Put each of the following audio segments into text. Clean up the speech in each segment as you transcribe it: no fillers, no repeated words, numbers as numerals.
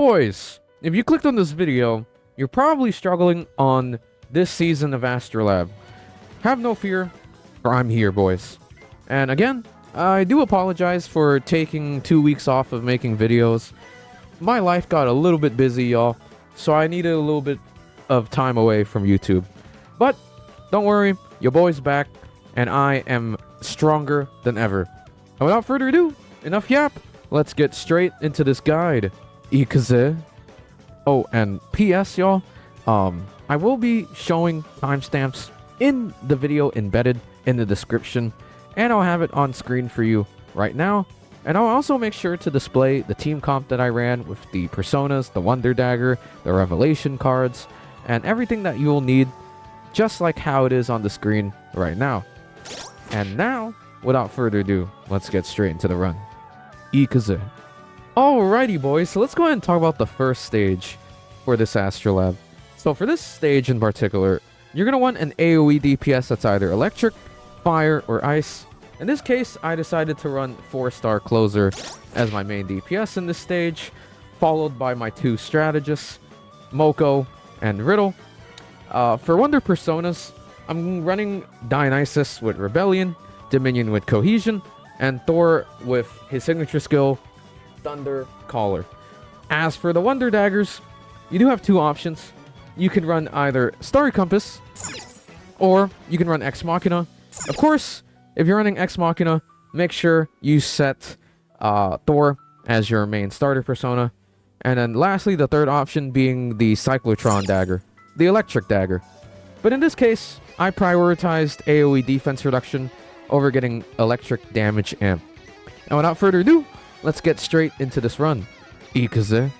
Boys, if you clicked on this video, you're probably struggling on this season of Astrolabe. Have no fear, for I'm here, boys. And again, I do apologize for taking 2 weeks off of making videos. My life got a little bit busy, y'all, so I needed a little bit of time away from YouTube. But don't worry, your boy's back, and I am stronger than ever. And without further ado, enough yap, let's get straight into this guide. Ikaze. Oh, and PS, y'all, I will be showing timestamps in the video embedded in the description, and I'll have it on screen for you right now. And I'll also make sure to display the team comp that I ran with the personas, the Wonder Dagger, the Revelation cards, and everything that you'll need, just like how it is on the screen right now. And now, without further ado, let's get straight into the run. Ikaze. Alrighty, boys, so let's go ahead and talk about the first stage for this Astrolabe. So for this stage in particular, you're going to want an AoE DPS that's either electric, fire, or ice. In this case, I decided to run 4-star Closer as my main DPS in this stage, followed by my 2 strategists, Moko and Riddle. For Wonder Personas, I'm running Dionysus with Rebellion, Dominion with Cohesion, and Thor with his signature skill, Thunder Caller. As for the Wonder Daggers, you do have 2 options. You can run either Starry Compass, or you can run Ex Machina. Of course, if you're running Ex Machina, make sure you set Thor as your main starter persona. And then lastly, the third option being the Cyclotron Dagger, the Electric Dagger. But in this case, I prioritized AoE defense reduction over getting electric damage amp. And without further ado, let's get straight into this run. Ikaze.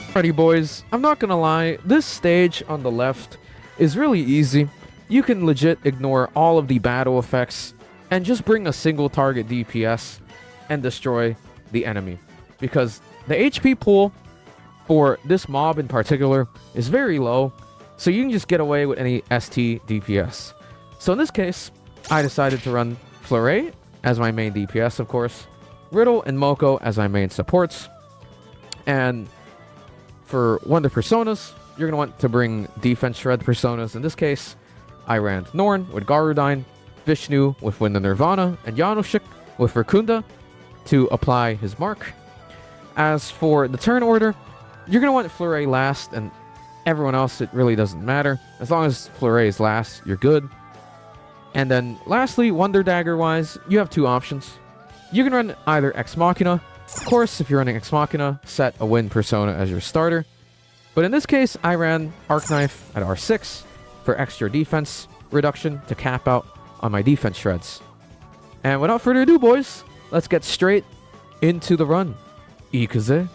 Alrighty, boys, I'm not gonna lie, this stage on the left is really easy. You can legit ignore all of the battle effects and just bring a single target DPS and destroy the enemy, because the HP pool for this mob in particular is very low, so you can just get away with any ST DPS. So in this case, I decided to run Fleuret as my main DPS, of course, Riddle and Moko as my main supports, and for Wonder Personas, you're going to want to bring Defense Shred Personas. In this case, I ran Norn with Garudine, Vishnu with Wind and Nirvana, and Yanoshik with Rakunda to apply his mark. As for the turn order, you're going to want Fleury last, and everyone else, it really doesn't matter. As long as Fleury is last, you're good. And then lastly, Wonder Dagger wise, you have two options. You can run either Ex Machina. Of course, if you're running Ex Machina, set a Wind Persona as your starter. But in this case, I ran Arc Knife at R6 for extra defense reduction to cap out on my defense shreds. And without further ado, boys, let's get straight into the run. Ikuze.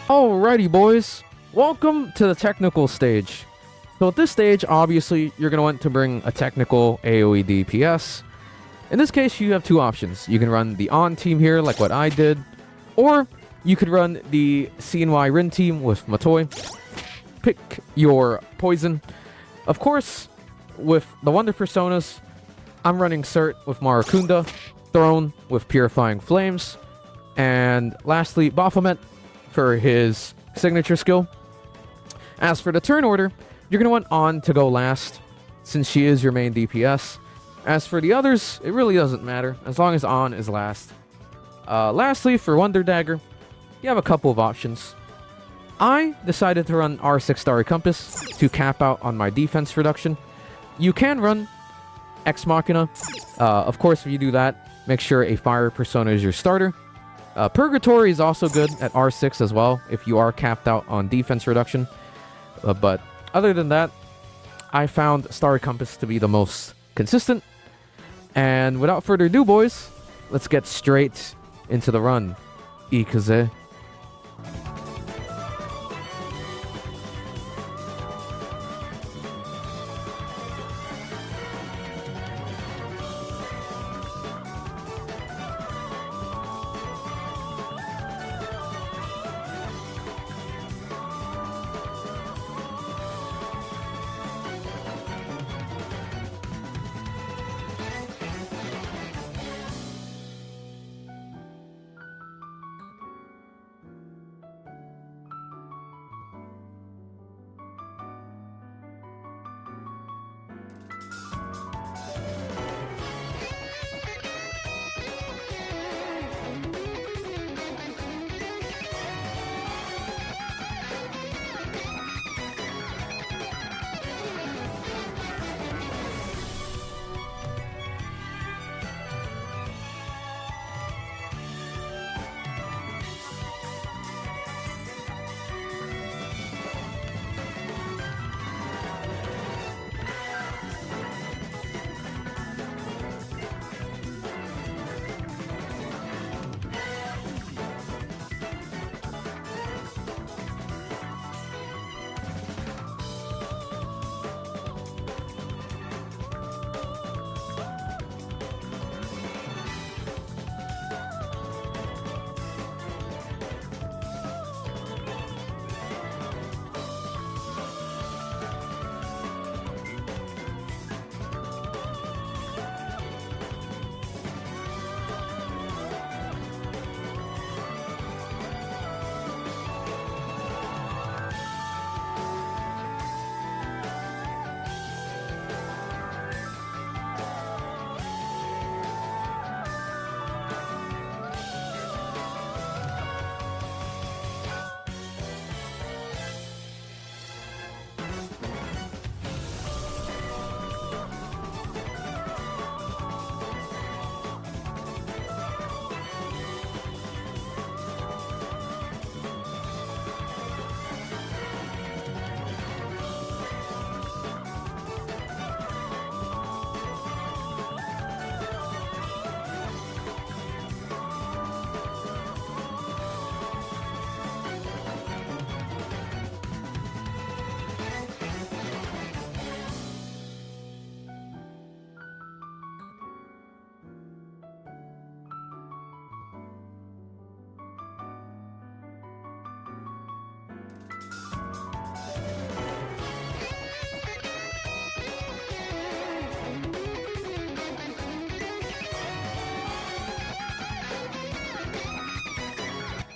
Alrighty, boys. Welcome to the technical stage. So at this stage, obviously, you're going to want to bring a technical AoE DPS. In this case, you have two options. You can run the On team here, like what I did, or you could run the CNY Rin team with Matoi. Pick your poison. Of course, with the Wonder Personas, I'm running Cert with Marakunda, Throne with Purifying Flames, and lastly, Baphomet for his signature skill. As for the turn order, you're going to want On to go last, since she is your main DPS. As for the others, it really doesn't matter, as long as On is last. Lastly, for Wonder Dagger, you have a couple of options. I decided to run R6 Starry Compass to cap out on my defense reduction. You can run Ex Machina. Of course, if you do that, make sure a Fire Persona is your starter. Purgatory is also good at R6 as well, if you are capped out on defense reduction. But other than that, I found Starry Compass to be the most consistent. And without further ado, boys, let's get straight into the run. Ikuze.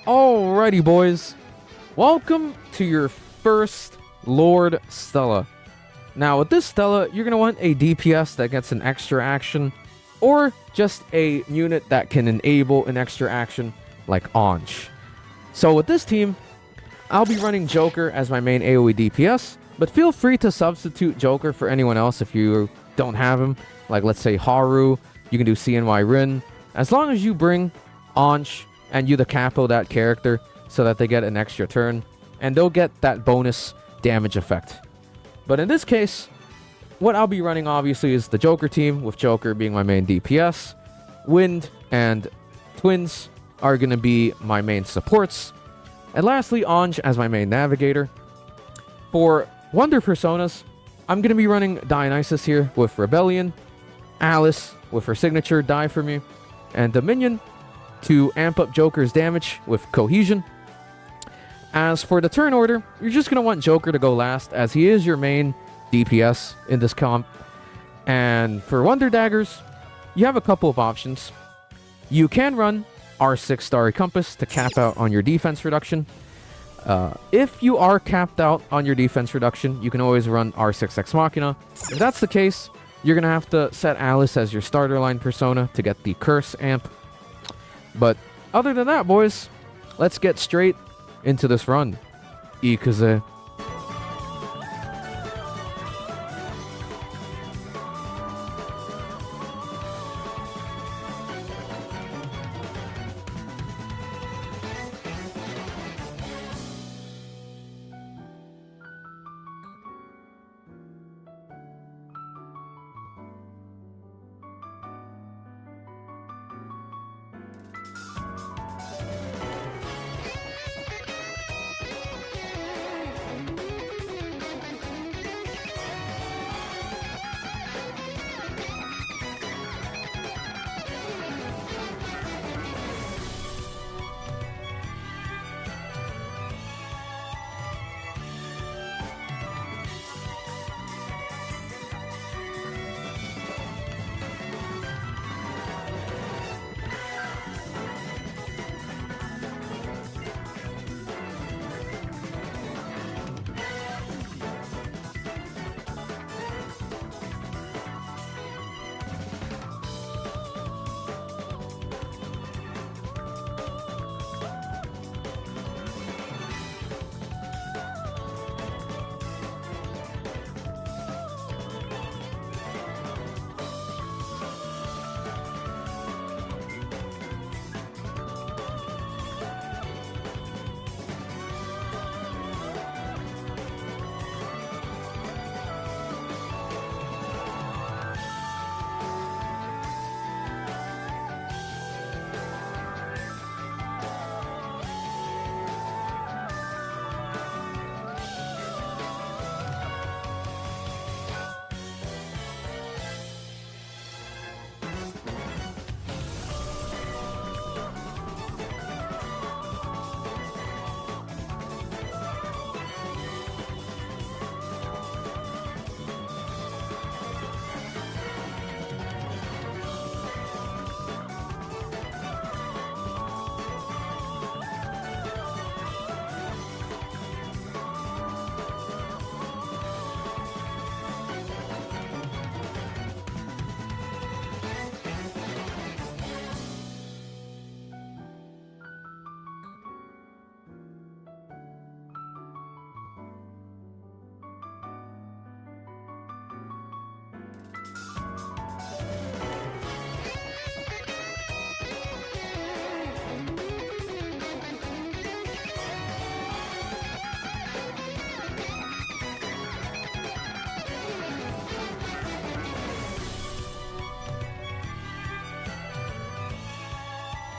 Alrighty, boys. Welcome to your first Lord Stella. Now, with this Stella, you're going to want a DPS that gets an extra action, or just a unit that can enable an extra action, like Anj. So with this team, I'll be running Joker as my main AoE DPS, but feel free to substitute Joker for anyone else if you don't have him. Like, let's say Haru, you can do CNY Rin. As long as you bring Anj and you the capo that character so that they get an extra turn, and they'll get that bonus damage effect. But in this case, what I'll be running obviously is the Joker team, with Joker being my main DPS. Wind and Twins are going to be my main supports. And lastly, Anj as my main navigator. For Wonder Personas, I'm going to be running Dionysus here with Rebellion, Alice with her signature Die For Me, and Dominion to amp up Joker's damage with Cohesion. As for the turn order, you're just going to want Joker to go last, as he is your main DPS in this comp. And for Wonder Daggers, you have a couple of options. You can run R6 Starry Compass to cap out on your defense reduction. If you are capped out on your defense reduction, you can always run R6 Ex Machina. If that's the case, you're going to have to set Alice as your starter line persona to get the Curse amp. But other than that, boys, let's get straight into this run. Ikaze.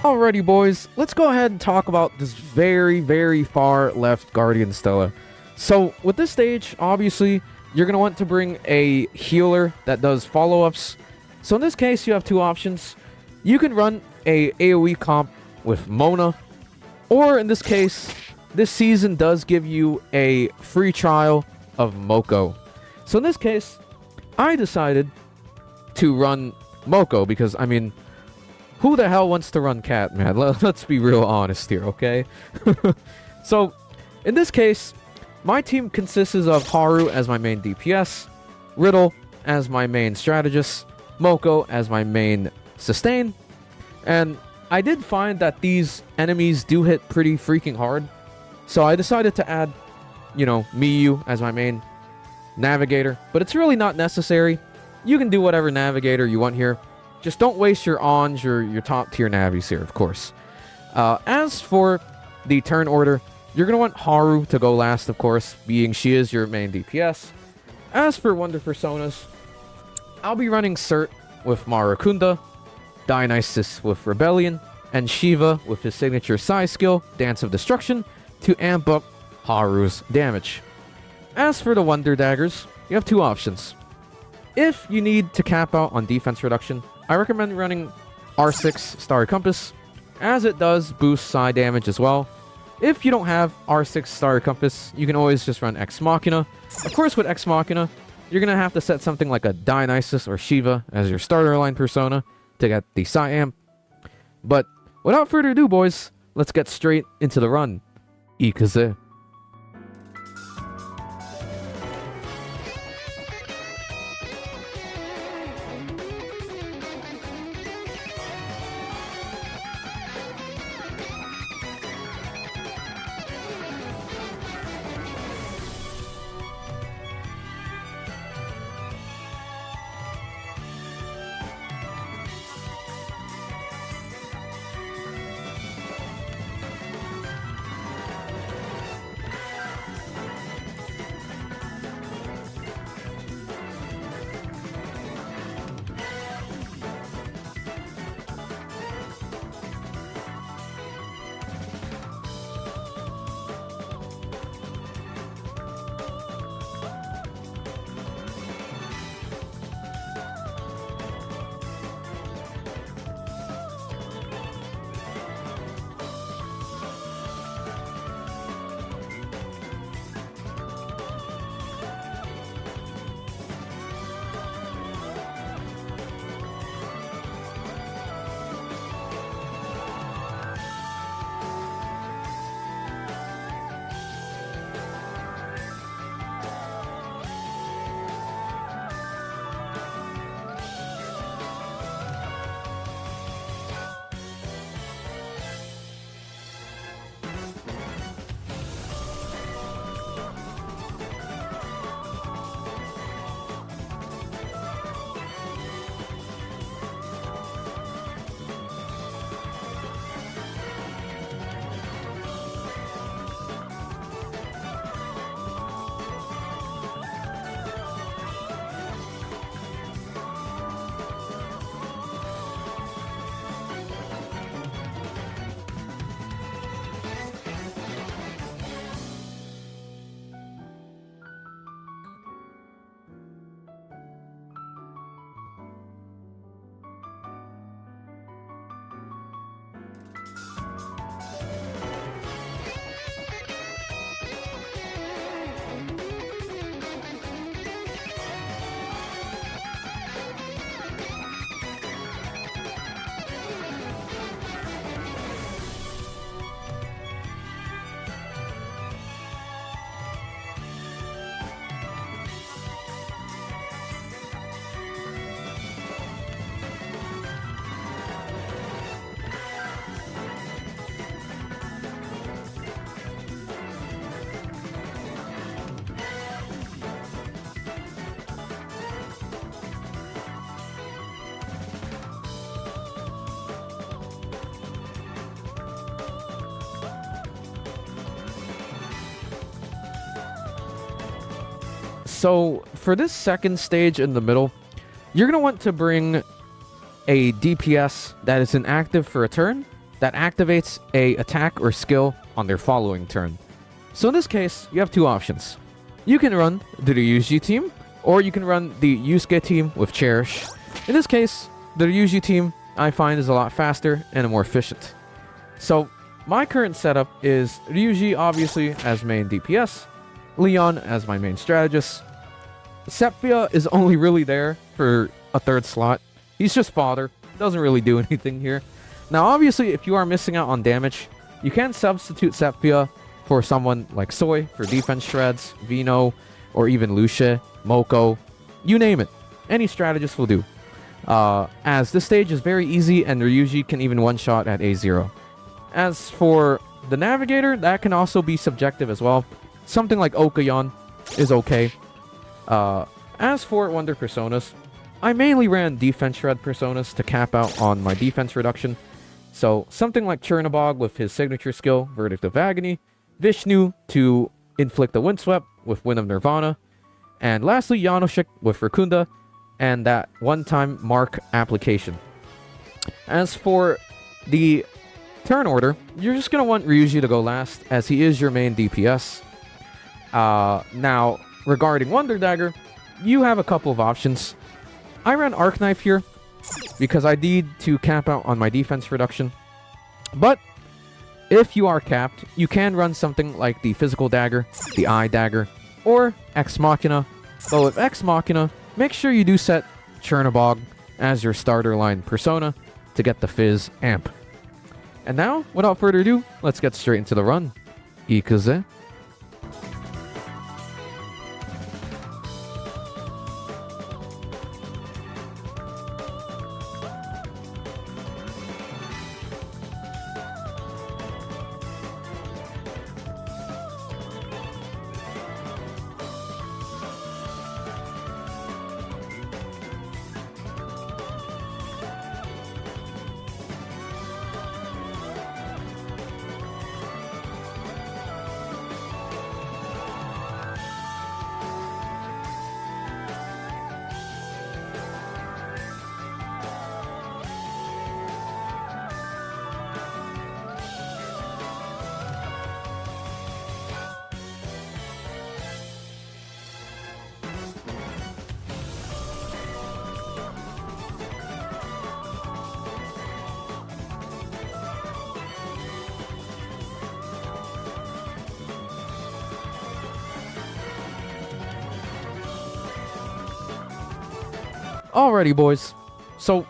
Alrighty, boys, let's go ahead and talk about this very, very far left Guardian Stella. So, with this stage, obviously, you're going to want to bring a healer that does follow-ups. So in this case, you have two options. You can run a AoE comp with Mona, or in this case, this season does give you a free trial of Moko. So in this case, I decided to run Moko because, I mean, Who the hell wants to run cat, man? Let's be real honest here, okay? So, in this case, my team consists of Haru as my main DPS, Riddle as my main strategist, Moko as my main sustain, and I did find that these enemies do hit pretty freaking hard, so I decided to add, Miyu as my main navigator, but it's really not necessary. You can do whatever navigator you want here. Just don't waste your Anj or your top tier navis here, of course. As for the turn order, you're going to want Haru to go last, of course, being she is your main DPS. As for Wonder Personas, I'll be running Cert with Marakunda, Dionysus with Rebellion, and Shiva with his signature Psy skill, Dance of Destruction, to amp up Haru's damage. As for the Wonder Daggers, you have two options. If you need to cap out on defense reduction, I recommend running R6 Starry Compass, as it does boost Psy damage as well. If you don't have R6 Starry Compass, you can always just run Ex Machina. Of course, with Ex Machina, you're going to have to set something like a Dionysus or Shiva as your starter line persona to get the Psy amp. But without further ado, boys, let's get straight into the run. Ikaze. So for this second stage in the middle, you're going to want to bring a DPS that is inactive for a turn that activates a attack or skill on their following turn. So in this case, you have two options. You can run the Ryuji team, or you can run the Yusuke team with Cherish. In this case, the Ryuji team I find is a lot faster and more efficient. So my current setup is Ryuji obviously as main DPS, Leon as my main strategist. Sepia is only really there for a third slot. He's just fodder. doesn't really do anything here. Now, obviously, if you are missing out on damage, you can substitute Sepia for someone like Soy for defense shreds, Vino, or even Lucia, Moko, you name it. Any strategist will do. As this stage is very easy and Ryuji can even one-shot at A0. As for the Navigator, that can also be subjective as well. Something like Okayon is okay. As for Wonder Personas, I mainly ran defense shred personas to cap out on my defense reduction. So something like Chernobog with his signature skill, Verdict of Agony, Vishnu to inflict a Windswept with Wind of Nirvana, and lastly Yanoshik with Rakunda and that one-time mark application. As for the turn order, you're just going to want Ryuji to go last as he is your main DPS. Now, regarding Wonder Dagger, you have a couple of options. I ran Arc Knife here because I need to cap out on my defense reduction. But if you are capped, you can run something like the Physical Dagger, the Eye Dagger, or Ex Machina. But with Ex Machina, make sure you do set Chernobog as your starter line persona to get the Fizz amp. And now, without further ado, let's get straight into the run. Ikuze. Alrighty, boys. So,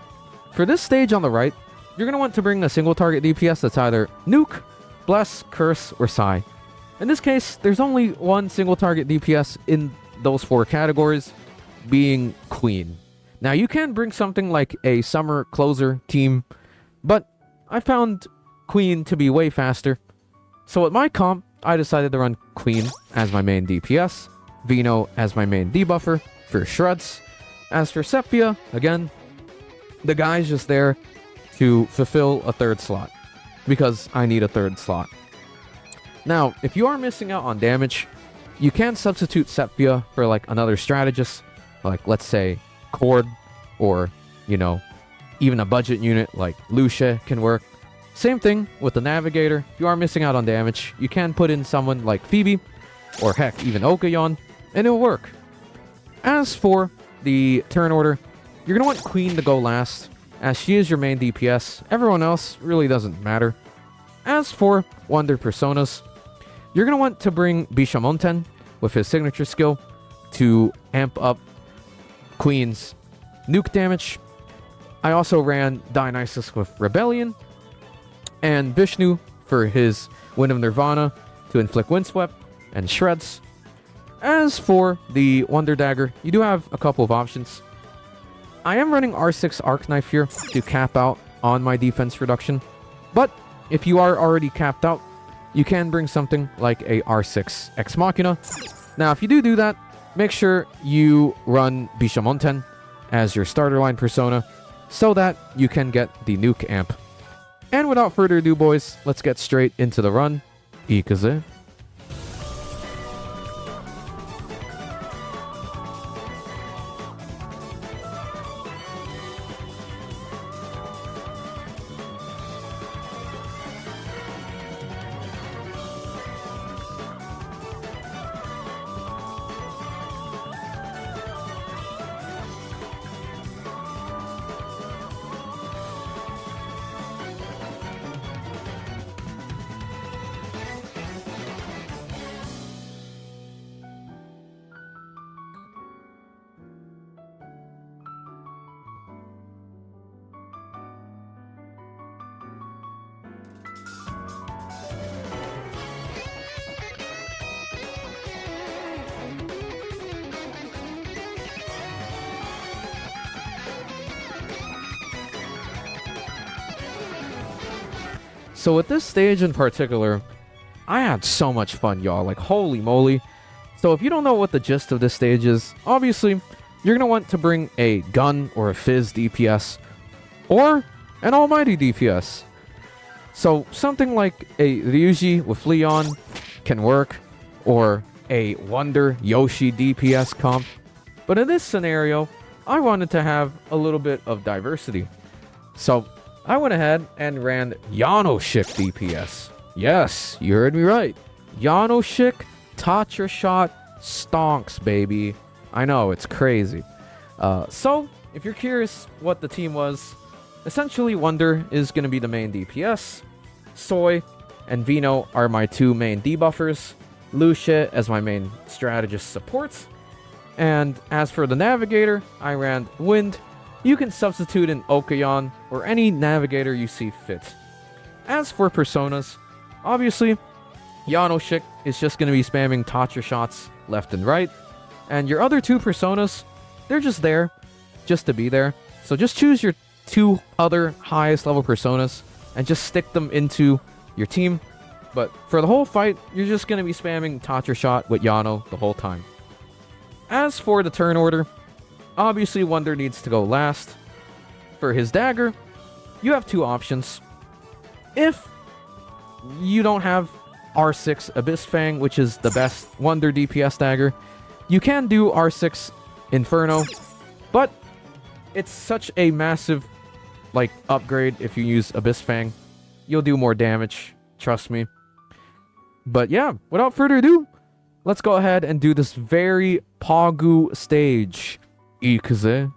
for this stage on the right, you're going to want to bring a single target DPS that's either Nuke, Bless, Curse, or Psy. In this case, there's only one single target DPS in those four categories, being Queen. Now, you can bring something like a Summer Closer team, but I found Queen to be way faster. So with my comp, I decided to run Queen as my main DPS, Vino as my main debuffer for shreds. As for Sepia, again, the guy's just there to fulfill a third slot, because I need a third slot. Now, if you are missing out on damage, you can substitute Sepia for like another strategist, like let's say chorde, or, you know, even a budget unit like Lucia can work. Same thing with the Navigator. If you are missing out on damage, you can put in someone like Phoebe, or heck, even Okayon, and it'll work. As for the turn order, you're going to want Queen to go last, as she is your main DPS. Everyone else really doesn't matter. As for Wonder Personas, you're going to want to bring Bishamonten with his signature skill to amp up Queen's nuke damage. I also ran Dionysus with Rebellion, and Vishnu for his Wind of Nirvana to inflict Windswept and Shreds. As for the Wonder Dagger, you do have a couple of options. I am running R6 Arc Knife here to cap out on my defense reduction, but if you are already capped out, you can bring something like a R6 Ex Machina. Now, if you do that, make sure you run Bishamonten as your starter line persona so that you can get the nuke amp. And without further ado, boys, let's get straight into the run. Ikuze. So with this stage in particular, I had so much fun, y'all. Like, holy moly. So if you don't know what the gist of this stage is, obviously, you're going to want to bring a gun or a fizz DPS, or an almighty DPS. So something like a Ryuji with Leon can work, or a Wonder Yoshi DPS comp. But in this scenario, I wanted to have a little bit of diversity. So I went ahead and ran Yanoshik DPS. Yes, you heard me right. Yanoshik, Tatra Shot, stonks, baby. I know, it's crazy. So, if you're curious what the team was, essentially Wonder is going to be the main DPS. Soy and Vino are my two main debuffers. Lucia as my main strategist supports. And as for the Navigator, I ran Wind. You can substitute in Okayon or any Navigator you see fit. As for personas, obviously, Yanoshik is just going to be spamming Tatra shots left and right. And your other two personas, they're just there, just to be there. So just choose your two other highest level personas and just stick them into your team. But for the whole fight, you're just going to be spamming Tatra shot with Yano the whole time. As for the turn order, obviously Wonder needs to go last. For his dagger, you have two options. If you don't have R6 Abyss Fang, which is the best Wonder DPS dagger, you can do R6 Inferno, but it's such a massive upgrade if you use Abyss Fang. You'll do more damage, trust me. But yeah, without further ado, let's go ahead and do this very Pogu stage. Ikuze.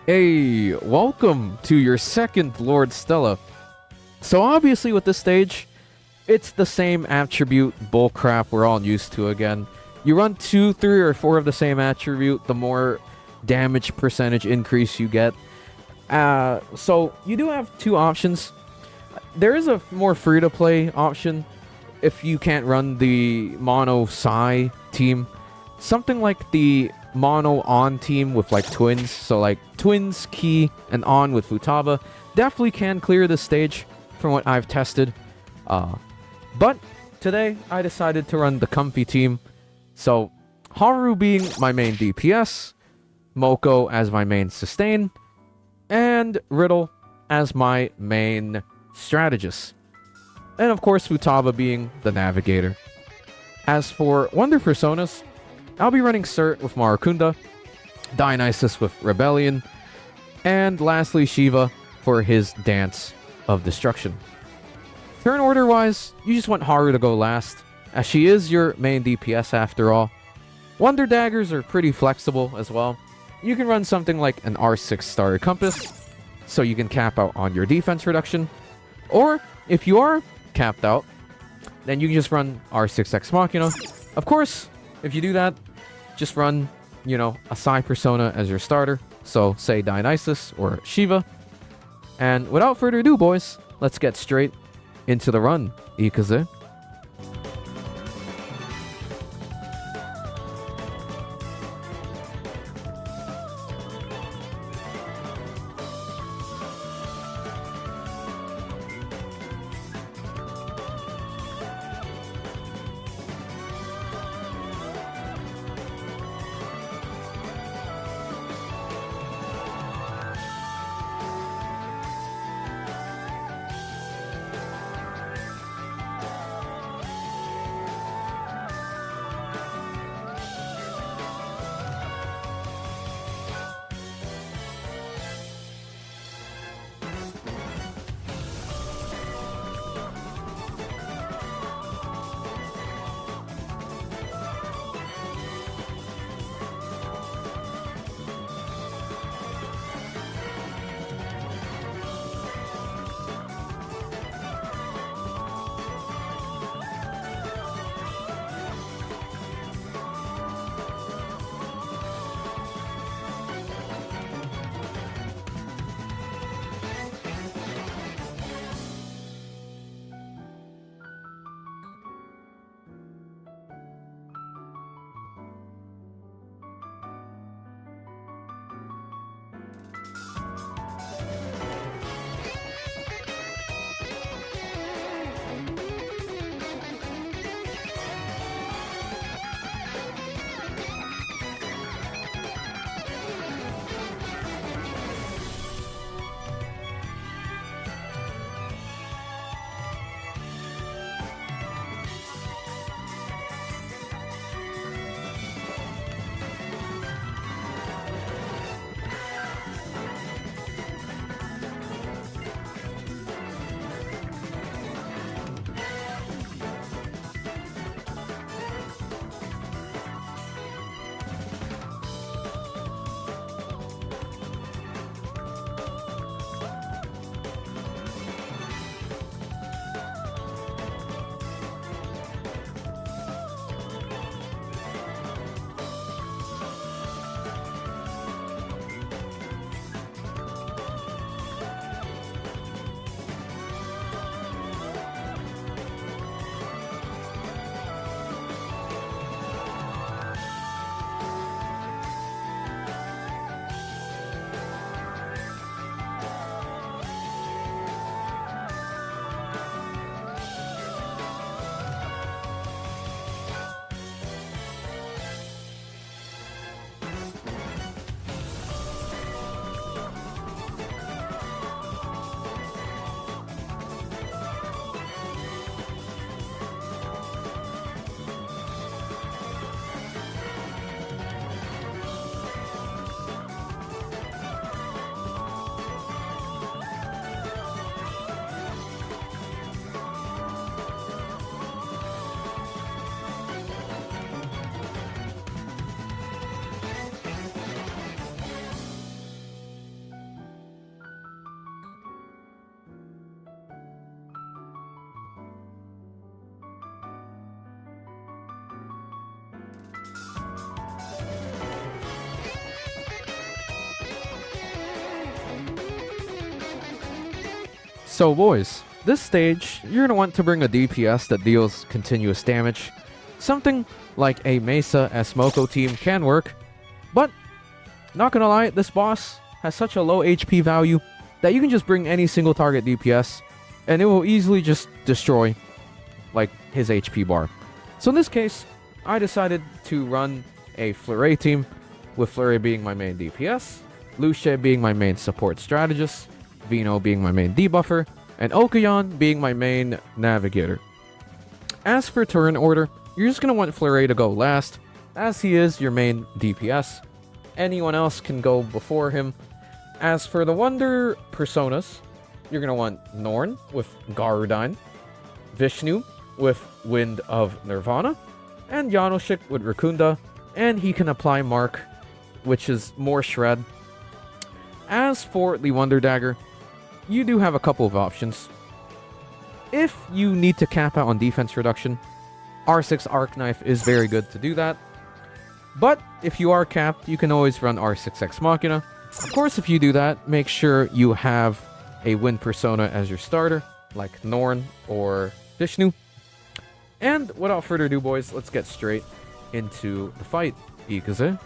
Hey, welcome to your second Lord Stella. So obviously with this stage, it's the same attribute bullcrap we're all used to again. You run 2, 3, or 4 of the same attribute, the more damage percentage increase you get. So you do have two options. There is a more free-to-play option. if you can't run the mono Psy team, something like the mono On team with like twins, so like twins, Ki, and On with Futaba, definitely can clear this stage from what I've tested. But today I decided to run the comfy team, so Haru being my main DPS, Moko as my main sustain, and Riddle as my main strategist. And of course Futaba being the navigator. As for Wonder Personas, I'll be running Cert with Marakunda, Dionysus with Rebellion, and lastly Shiva for his Dance of Destruction. Turn order wise, you just want Haru to go last, as she is your main DPS after all. Wonder Daggers are pretty flexible as well. You can run something like an R6 Starry Compass, so you can cap out on your defense reduction. Or, if you are capped out, then you can just run R6X Machina. Of course, if you do that, just run, a Psy Persona as your starter. So, say Dionysus or Shiva. And without further ado, boys, let's get straight into the run. Ikaze. So boys, this stage, you're going to want to bring a DPS that deals continuous damage. Something like a Mesa Smoko team can work, but not gonna lie, this boss has such a low HP value that you can just bring any single target DPS and it will easily just destroy like his HP bar. So in this case, I decided to run a Fleury team, with Fleury being my main DPS, Lucia being my main support strategist, Vino being my main debuffer, and Okayon being my main navigator. As for turn order, you're just going to want Fleury to go last, as he is your main DPS. Anyone else can go before him. As for the Wonder Personas, you're going to want Norn with Garudine, Vishnu with Wind of Nirvana, and Janoschik with Rakunda, and he can apply Mark, which is more Shred. As for the Wonder Dagger, you do have a couple of options. If you need to cap out on defense reduction, R6 Arc Knife is very good to do that. But if you are capped, you can always run R6X Machina. Of course, if you do that, make sure you have a Wind Persona as your starter, like Norn or Vishnu. And without further ado, boys, let's get straight into the fight. Ikaze.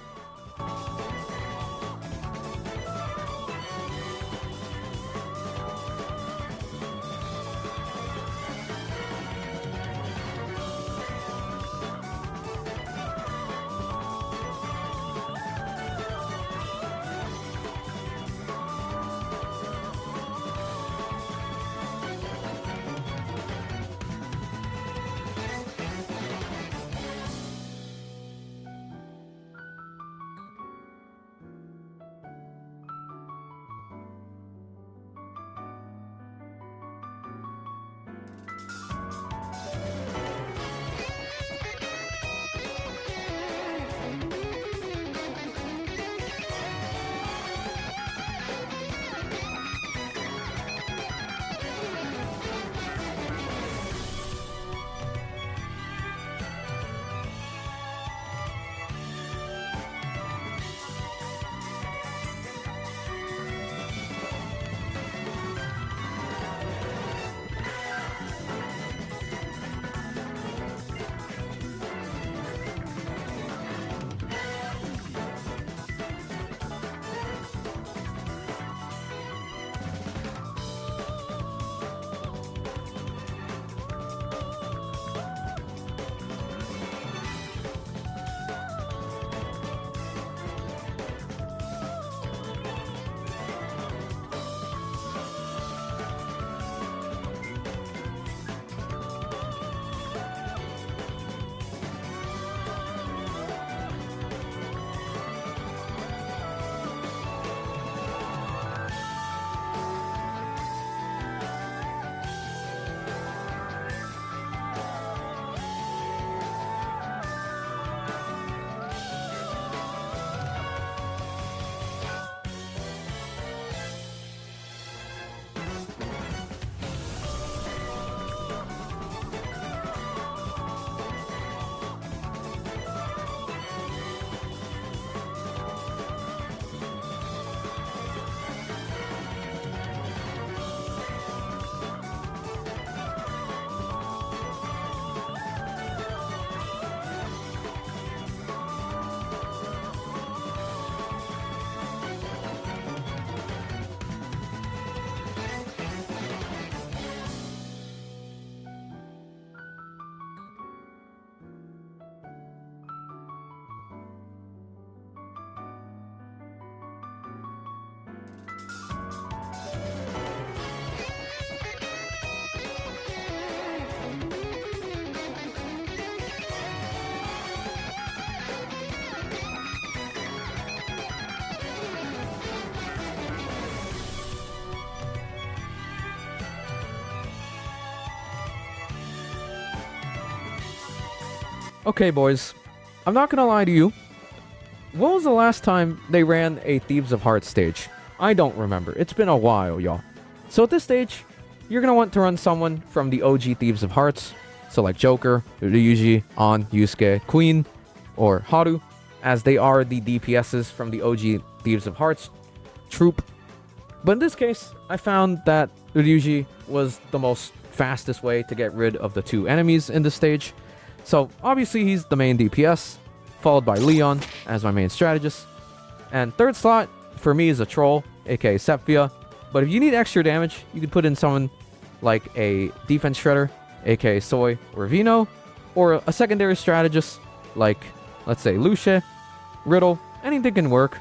Okay, boys, I'm not gonna lie to you. When was the last time they ran a Thieves of Hearts stage? I don't remember. It's been a while, y'all. So at this stage, you're gonna want to run someone from the OG Thieves of Hearts. So like Joker, Ryuji, An, Yusuke, Queen, or Haru, as they are the DPSs from the OG Thieves of Hearts troop. But in this case, I found that Ryuji was the most fastest way to get rid of the two enemies in this stage. So obviously he's the main DPS, followed by Leon as my main strategist. And third slot for me is a troll, aka Sepia. But if you need extra damage, you could put in someone like a defense shredder, aka Soy or Vino, or a secondary strategist like, let's say, Lucia, Riddle, anything can work.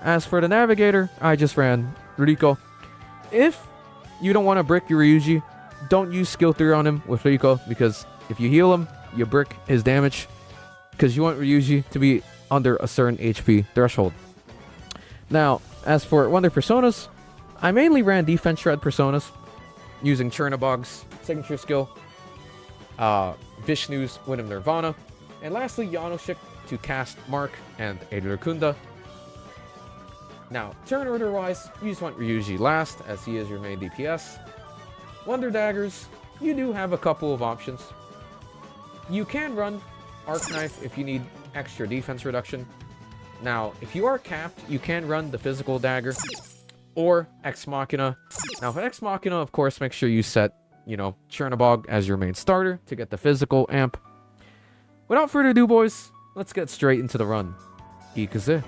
As for the navigator, I just ran Rico. If you don't want to brick your Ryuji, don't use skill 3 on him with Rico, because if you heal him, you brick his damage, because you want Ryuji to be under a certain HP threshold. Now, as for Wonder Personas, I mainly ran Defense Shred Personas, using Chernobog's signature skill, Vishnu's Wind of Nirvana, and lastly Yanoshik to cast Mark and Edirkunda. Now, turn order wise, you just want Ryuji last, as he is your main DPS. Wonder Daggers, you do have a couple of options. You can run Arc Knife if you need extra defense reduction. Now, if you are capped, you can run the Physical Dagger or Ex Machina. Now, for Ex Machina, of course, make sure you set, Chernobog as your main starter to get the physical amp. Without further ado, boys, let's get straight into the run. Ikaze.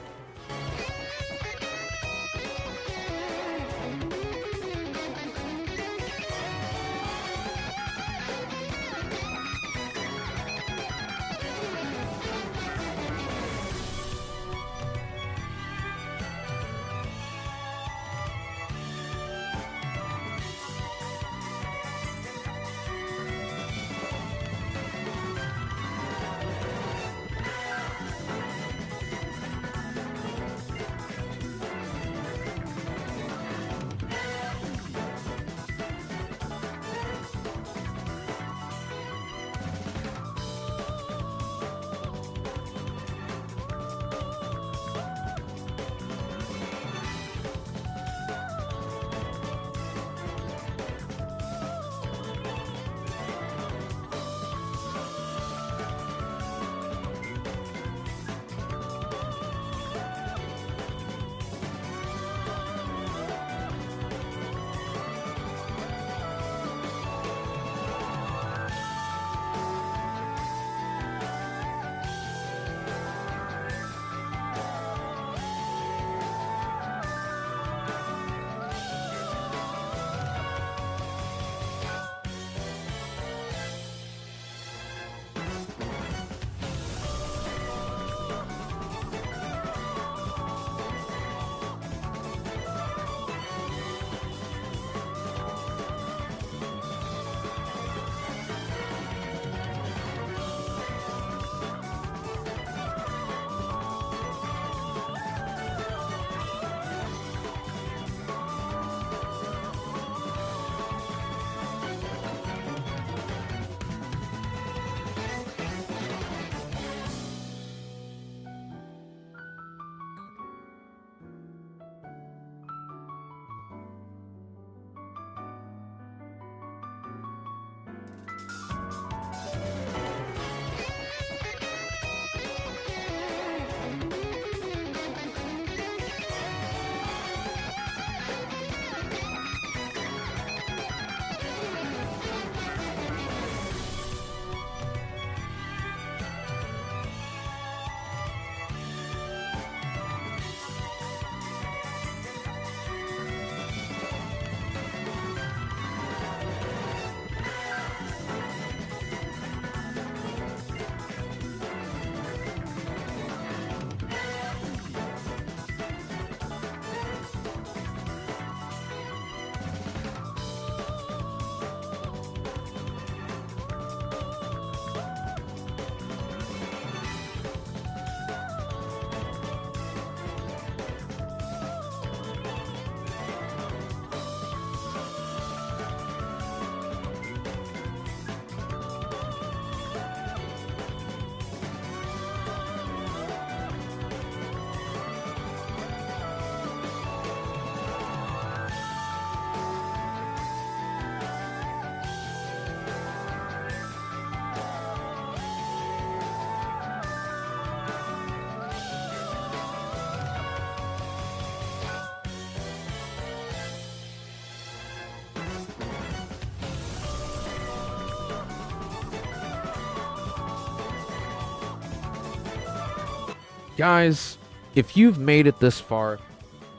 Guys, if you've made it this far,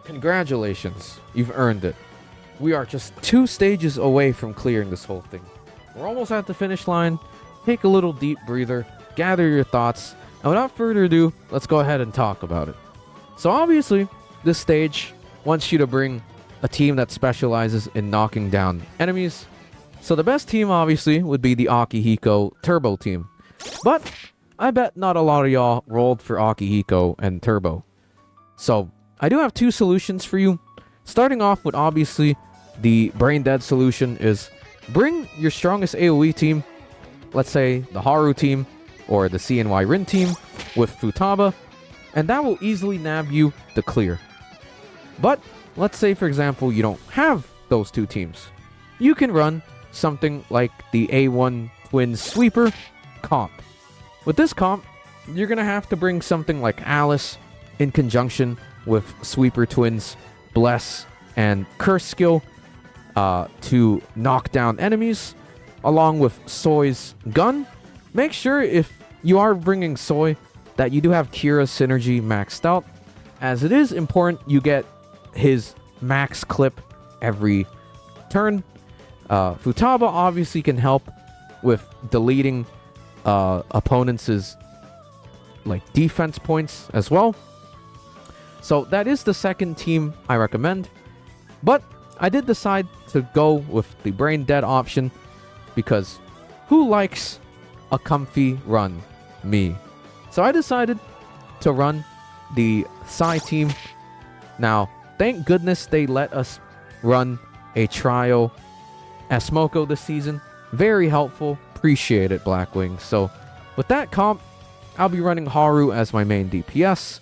congratulations. You've earned it. We are just 2 stages away from clearing this whole thing. We're almost at the finish line. Take a little deep breather, gather your thoughts, and without further ado, let's go ahead and talk about it. So obviously, this stage wants you to bring a team that specializes in knocking down enemies. So the best team obviously would be the Akihiko Turbo team. But I bet not a lot of y'all rolled for Akihiko and Turbo. So I do have 2 solutions for you. Starting off with obviously the brain dead solution is bring your strongest AoE team, let's say the Haru team or the CNY Rin team with Futaba, and that will easily nab you the clear. But let's say for example you don't have those 2 teams. You can run something like the A1 Twins Sweeper comp. With this comp, you're going to have to bring something like Alice in conjunction with Sweeper Twins Bless and Curse skill to knock down enemies, along with Soy's gun. Make sure if you are bringing Soy that you do have Kira's synergy maxed out, as it is important you get his max clip every turn. Futaba obviously can help with deleting opponents' like defense points as well. So that is the second team I recommend. But I did decide to go with the brain dead option because who likes a comfy run? Me. So I decided to run the Psy team. Now, thank goodness they let us run a trial Smoko this season. Very helpful. Appreciate it, Blackwing. So with that comp, I'll be running Haru as my main DPS,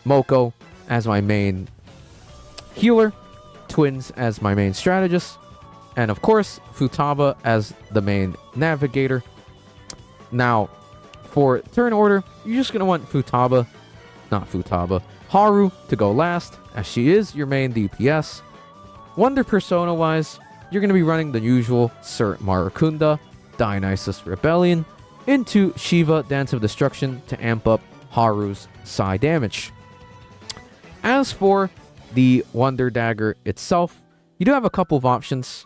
Moko as my main healer, Twins as my main strategist, and of course Futaba as the main navigator. Now, for turn order, you're just going to want Haru to go last, as she is your main DPS. Wonder Persona wise, you're going to be running the usual Sir Marakunda, Dionysus Rebellion, into Shiva Dance of Destruction to amp up Haru's Psy damage. As for the Wonder Dagger itself, you do have a couple of options.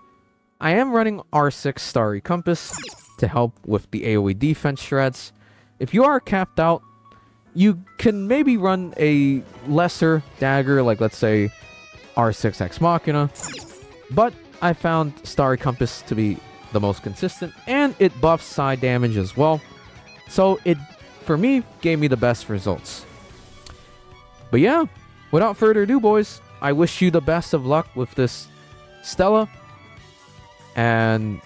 I am running R6 Starry Compass to help with the AoE defense shreds. If you are capped out, you can maybe run a lesser dagger, like let's say R6 Ex Machina, but I found Starry Compass to be the most consistent, and it buffs Psy damage as well. So it, for me, gave me the best results. But yeah, without further ado, boys, I wish you the best of luck with this Stella. And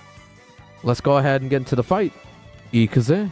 let's go ahead and get into the fight. Ikaze.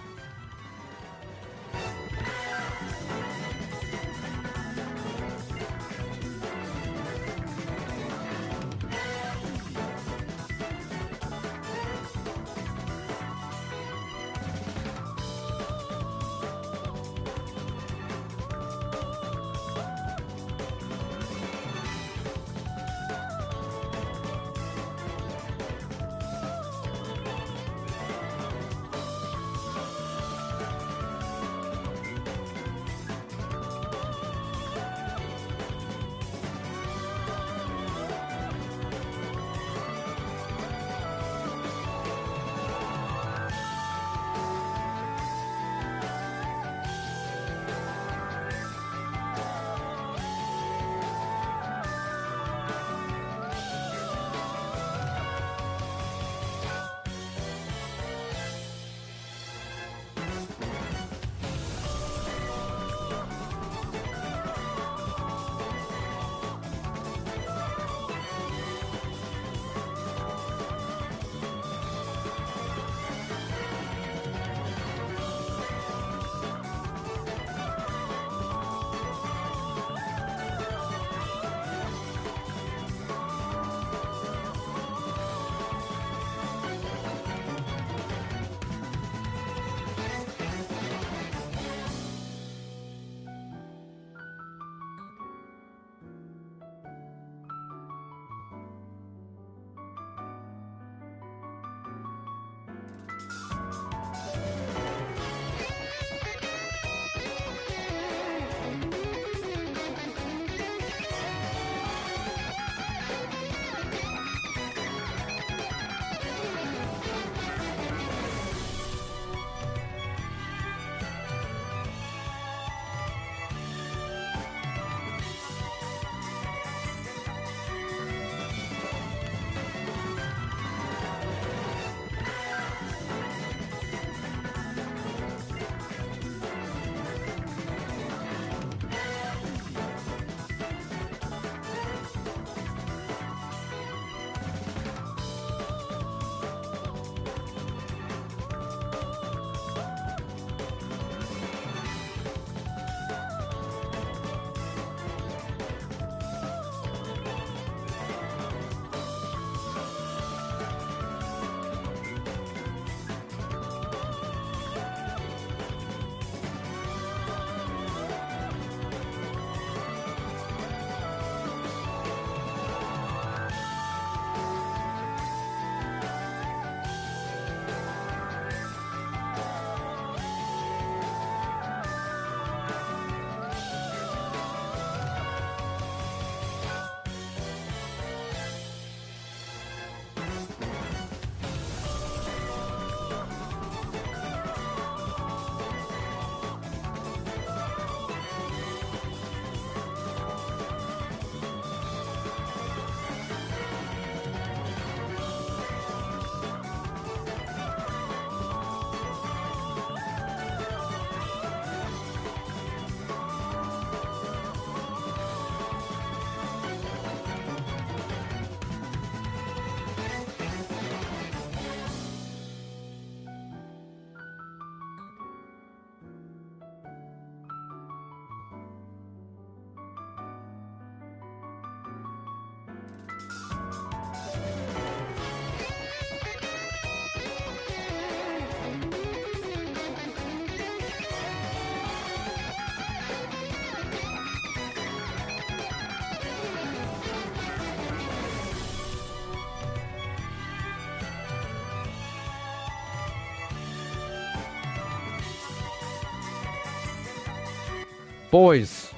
Boys,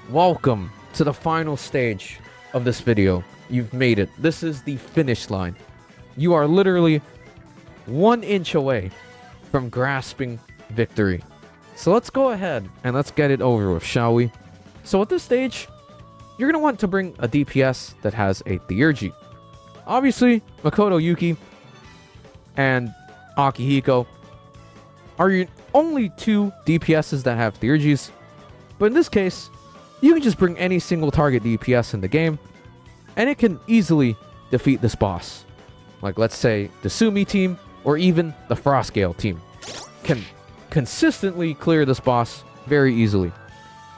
welcome to the final stage of this video. You've made it. This is the finish line. You are literally 1 inch away from grasping victory. So let's go ahead and let's get it over with, shall we? So at this stage, you're going to want to bring a DPS that has a Theurgy. Obviously, Makoto Yuki and Akihiko are your only 2 DPSs that have Theurgies. But in this case, you can just bring any single target DPS in the game, and it can easily defeat this boss. Like, let's say, the Sumi team, or even the Frostgale team, can consistently clear this boss very easily.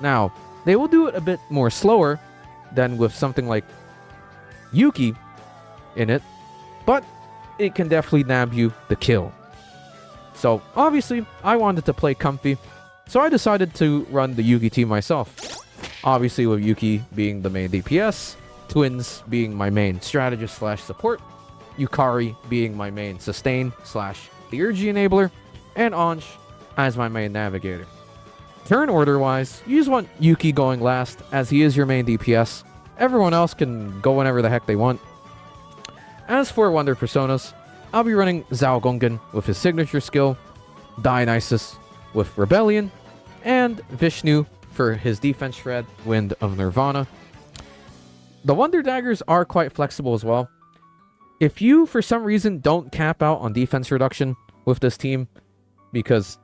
Now, they will do it a bit more slower than with something like Yuki in it, but it can definitely nab you the kill. So, obviously, I wanted to play comfy, so I decided to run the Yuki team myself. Obviously, with Yuki being the main DPS, Twins being my main strategist slash support, Yukari being my main sustain slash Theurgy enabler, and Anj as my main navigator. Turn order wise, you just want Yuki going last, as he is your main DPS. Everyone else can go whenever the heck they want. As for Wonder Personas, I'll be running Zhao Gongen with his signature skill, Dionysus with Rebellion, and Vishnu for his defense shred, Wind of Nirvana. The Wonder Daggers are quite flexible as well. If you, for some reason, don't cap out on defense reduction with this team, because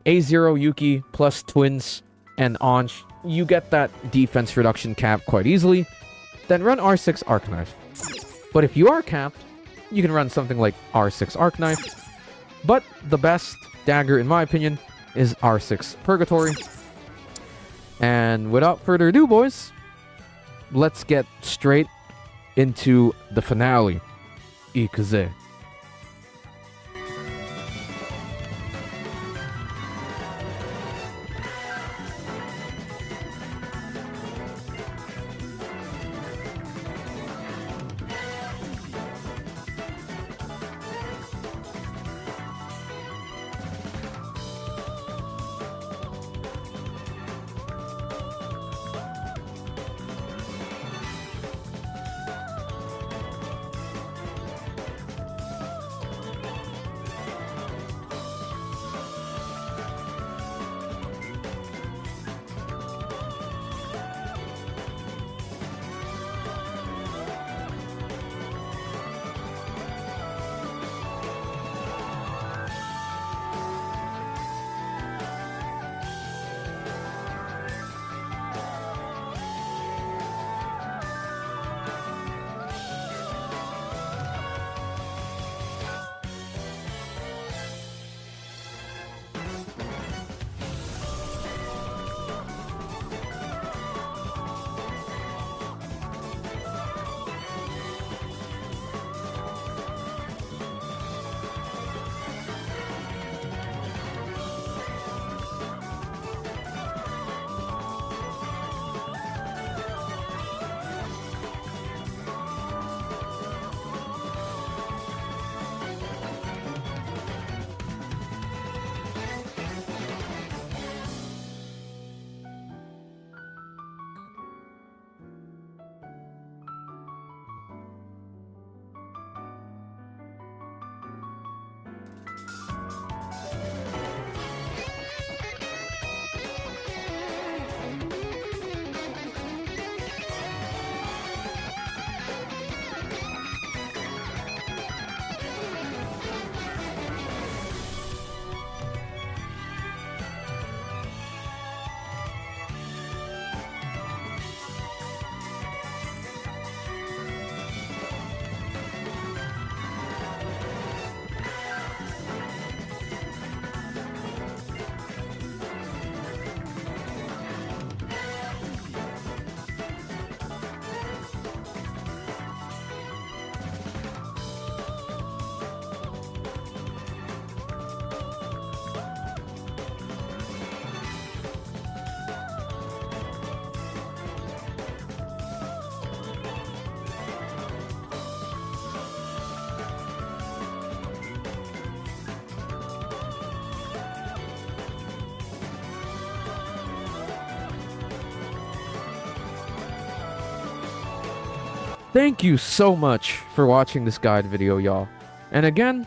A0 Yuki plus Twins and Anj, you get that defense reduction cap quite easily, then run R6 Arc Knife. But if you are capped, you can run something like R6 Arc Knife. But the best dagger, in my opinion, is R6 Purgatory. And without further ado, boys, let's get straight into the finale. Ikuze. thank you so much for watching this guide video, y'all. And again,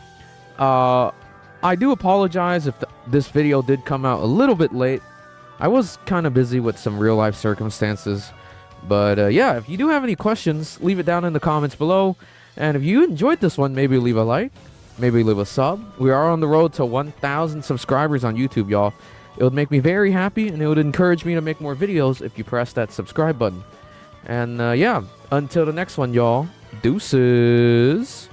I do apologize if this video did come out a little bit late. I was kind of busy with some real life circumstances. But yeah, if you do have any questions, leave it down in the comments below. And if you enjoyed this one, maybe leave a like, maybe leave a sub. We are on the road to 1,000 subscribers on YouTube, y'all. It would make me very happy, and it would encourage me to make more videos if you press that subscribe button. And yeah, until the next one, y'all, deuces.